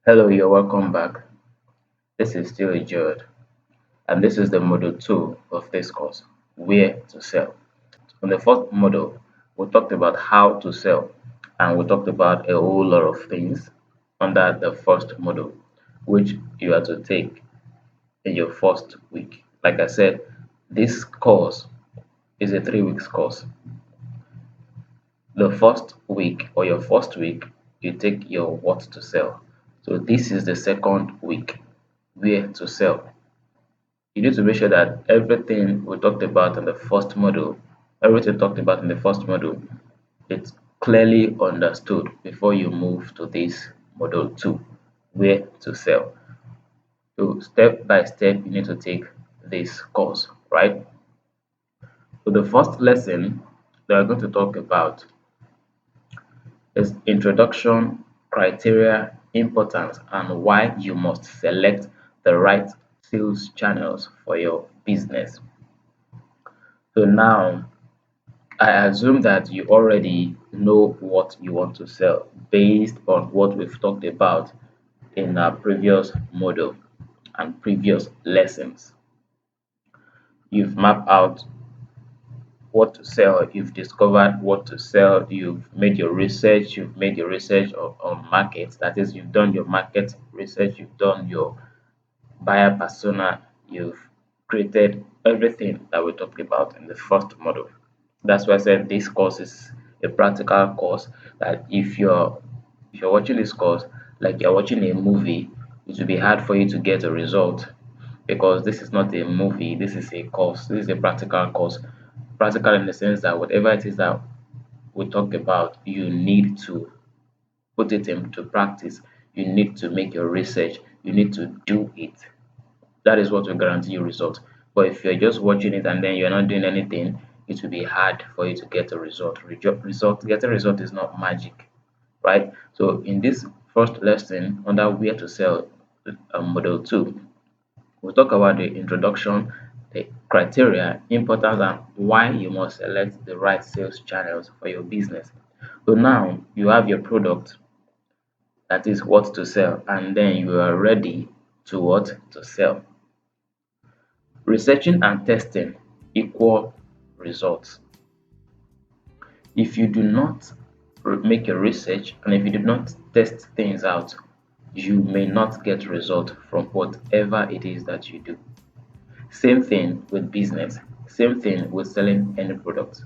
Hello, you're welcome back. This is still Joad, and this is the module 2 of this course, Where to Sell. On the first module, we talked about how to sell, and we talked about a whole lot of things under the first module, which you are to take in your first week. Like I said, this course is a 3 weeks course. The first week or your first week, you take your what to sell. So this is the second week, where to sell. You need to make sure that everything we talked about in the first module, everything talked about in the first module, it's clearly understood before you move to this module 2, where to sell. So step by step, you need to take this course, right? So the first lesson that we're going to talk about is introduction, criteria, importance, and why you must select the right sales channels for your business. So now I assume that you already know what you want to sell based on what we've talked about in our previous model and previous lessons. You've mapped out what to sell, you've discovered what to sell, you've made your research, on markets. That is, you've done your market research, you've done your buyer persona, you've created everything that we talked about in the first model. That's why I said this course is a practical course that if you're watching this course like you're watching a movie, it will be hard for you to get a result because this is not a movie, this is a course, this is a practical course. Practical in the sense that whatever it is that we talk about, you need to put it into practice. You need to make your research, you need to do it. That is what will guarantee you results. But if you're just watching it and then you're not doing anything, it will be hard for you to get a result. Getting a result is not magic, right? So in this first lesson under where to sell, model 2, we'll talk about the introduction, the criteria, importance, and why you must select the right sales channels for your business. So now you have your product, that is what to sell, and then you are ready to what to sell. Researching and testing equal results. If you do not make your research and if you do not test things out, you may not get result from whatever it is that you do. Same thing with business, same thing with selling any product.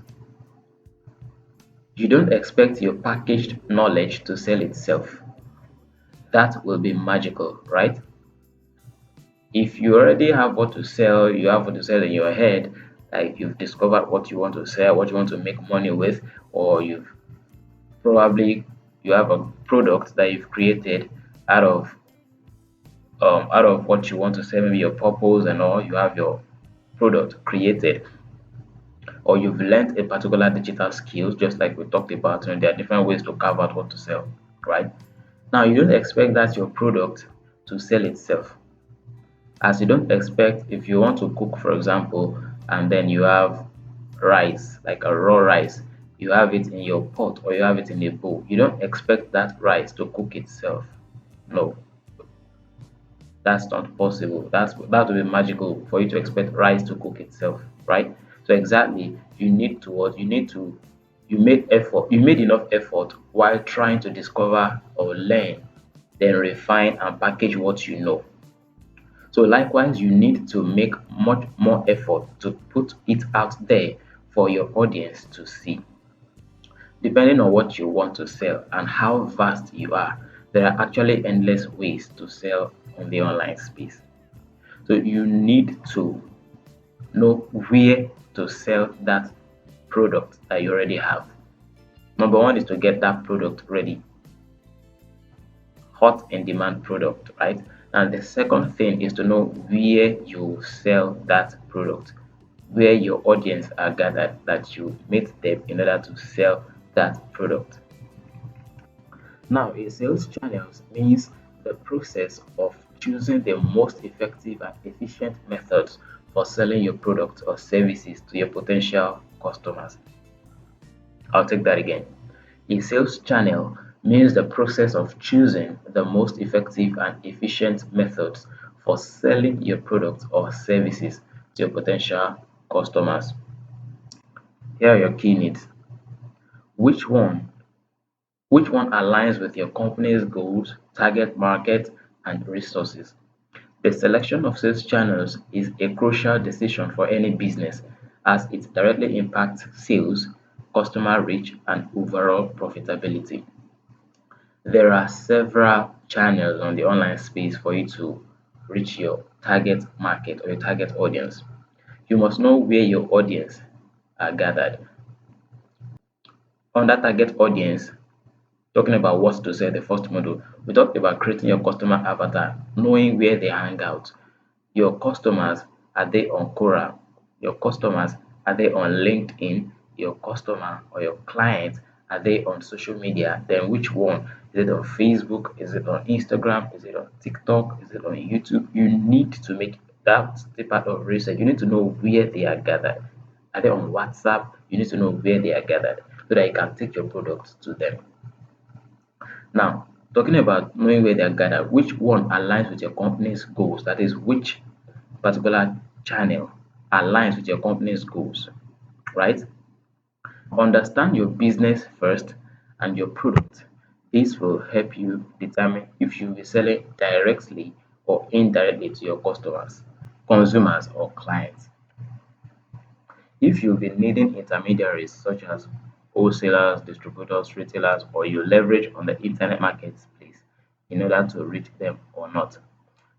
You don't expect your packaged knowledge to sell itself. That will be magical, right? If you already have what to sell, you have what to sell in your head, like you've discovered what you want to sell, what you want to make money with, or probably you have a product that you've created out of what you want to sell, maybe your purpose and all, you have your product created, or you've learned a particular digital skills, just like we talked about, and there are different ways to carve out what to sell, right? Now you don't expect that your product to sell itself, as you don't expect if you want to cook, for example, and then you have rice, like a raw rice, you have it in your pot or you have it in a bowl. You don't expect that rice to cook itself. No, that's not possible. That would be magical for you to expect rice to cook itself, right? So exactly, you need to what you need to you made effort, you made enough effort while trying to discover or learn, then refine and package what you know. So likewise, you need to make much more effort to put it out there for your audience to see. Depending on what you want to sell and how vast you are, there are actually endless ways to sell on the online space. So you need to know where to sell that product that you already have. Number one is to get that product ready, hot in demand product, right? And the second thing is to know where you sell that product, where your audience are gathered, that you meet them in order to sell that product. Now, a sales channels means the process of choosing the most effective and efficient methods for selling your product or services to your potential customers. I'll take that again. A sales channel means the process of choosing the most effective and efficient methods for selling your products or services to your potential customers. Here are your key needs. Which one? Which one aligns with your company's goals, target market, and resources? The selection of sales channels is a crucial decision for any business as it directly impacts sales, customer reach, and overall profitability. There are several channels on the online space for you to reach your target market or your target audience. You must know where your audience are gathered. Under target audience, talking about what to say, the first model, we talked about creating your customer avatar, knowing where they hang out. Your customers, are they on Quora? Your customers, are they on LinkedIn? Your customer or your client, are they on social media? Then which one? Is it on Facebook? Is it on Instagram? Is it on TikTok? Is it on YouTube? You need to make that part of research. You need to know where they are gathered. Are they on WhatsApp? You need to know where they are gathered so that you can take your products to them. Now, talking about knowing where they are gathered, which one aligns with your company's goals? That is, which particular channel aligns with your company's goals, right? Understand your business first and your product. This will help you determine if you'll be selling directly or indirectly to your customers, consumers, or clients. If you've been needing intermediaries such as wholesalers, distributors, retailers, or you leverage on the internet marketplace in order to reach them or not.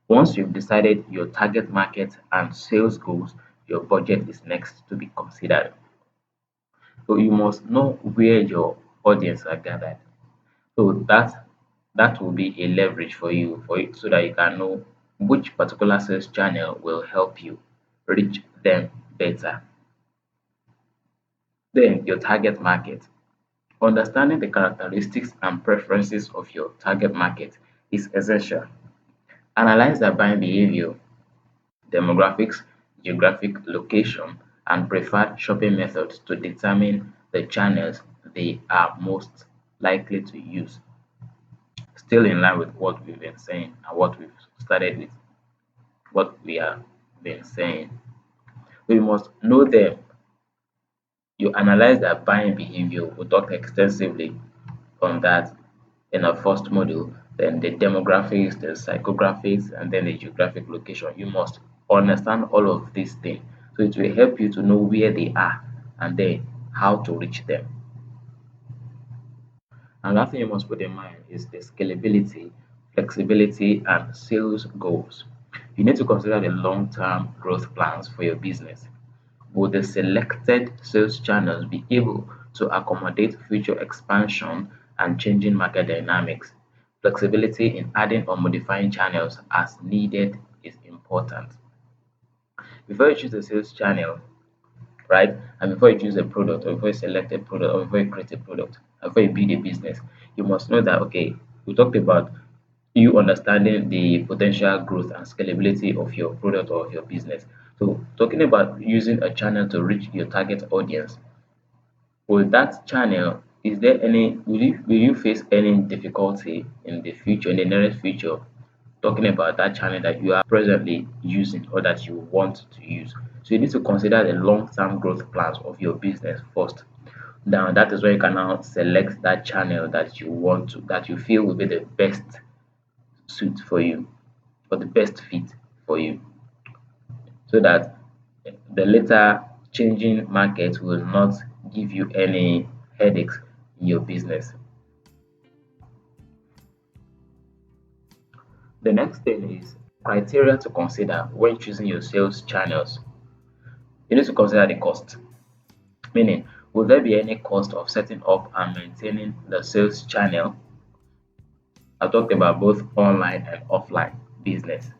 Once you've decided your target market and sales goals, your budget is next to be considered. So you must know where your audience are gathered. So that will be a leverage for you so that you can know which particular sales channel will help you reach them better. Then your target market. Understanding the characteristics and preferences of your target market is essential. Analyze their buying behavior, demographics, geographic location, and preferred shopping methods to determine the channels they are most likely to use. Still in line with what we've been saying and what we've started with, what we have been saying. We must know them. You analyze their buying behavior. We talked extensively on that in our first module. Then the demographics, the psychographics, and then the geographic location. You must understand all of these things. So it will help you to know where they are and then how to reach them. Another thing you must put in mind is the scalability, flexibility, and sales goals. You need to consider the long-term growth plans for your business. Will the selected sales channels be able to accommodate future expansion and changing market dynamics? Flexibility in adding or modifying channels as needed is important. Before you choose a sales channel, right? And before you choose a product, or before you select a product, or before you create a product, or before you build a business, you must know that okay, we talked about you understanding the potential growth and scalability of your product or of your business. So, talking about using a channel to reach your target audience, will that channel is there any will you face any difficulty in the future, in the nearest future, talking about that channel that you are presently using or that you want to use? So you need to consider the long-term growth plans of your business first. Now that is where you can now select that channel that you want to that you feel will be the best suit for you or the best fit for you so that the later changing market will not give you any headaches in your business. The next thing is criteria to consider when choosing your sales channels. You need to consider the cost, meaning, will there be any cost of setting up and maintaining the sales channel? I talked about both online and offline business,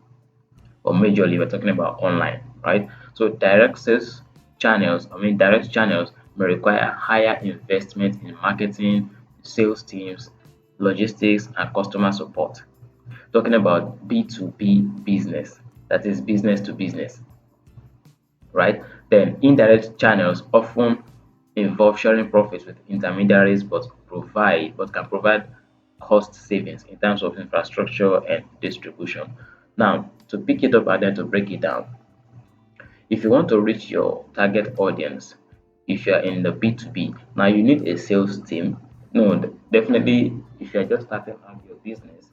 or majorly we're talking about online, right? So direct channels may require higher investment in marketing, sales teams, logistics, and customer support. Talking about B2B business, that is business to business, right? Then indirect channels often involve sharing profits with intermediaries but can provide cost savings in terms of infrastructure and distribution. Now, to pick it up and then to break it down, if you want to reach your target audience, if you're in the B2B, now you need a sales team. No, definitely, if you're just starting out your business,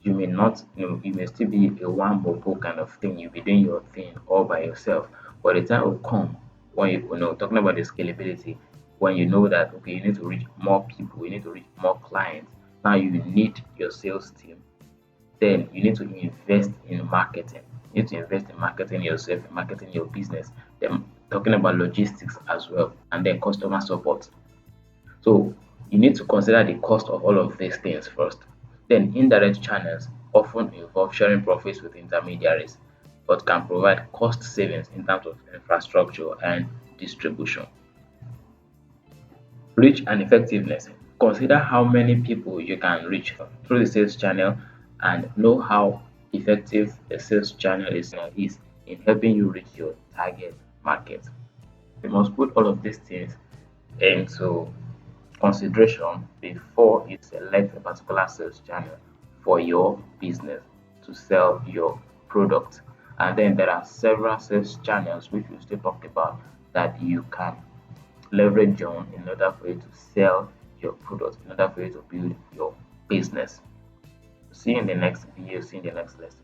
you may not, you may still be a one mobile kind of thing. You'll be doing your thing all by yourself. But the time will come when talking about the scalability, when you know that okay, you need to reach more people, you need to reach more clients. Now you need your sales team. Then you need to invest in marketing. You need to invest in marketing yourself, in marketing your business. Then talking about logistics as well, and then customer support. So you need to consider the cost of all of these things first. Then indirect channels often involve sharing profits with intermediaries, but can provide cost savings in terms of infrastructure and distribution. Reach and effectiveness. Consider how many people you can reach through the sales channel and know how effective the sales channel is in helping you reach your target market. You must put all of these things into consideration before you select a particular sales channel for your business to sell your product. And then there are several sales channels which we still talked about that you can leverage on in order for you to sell your product, in order for you to build your business. See you in the next video, see you in the next lesson.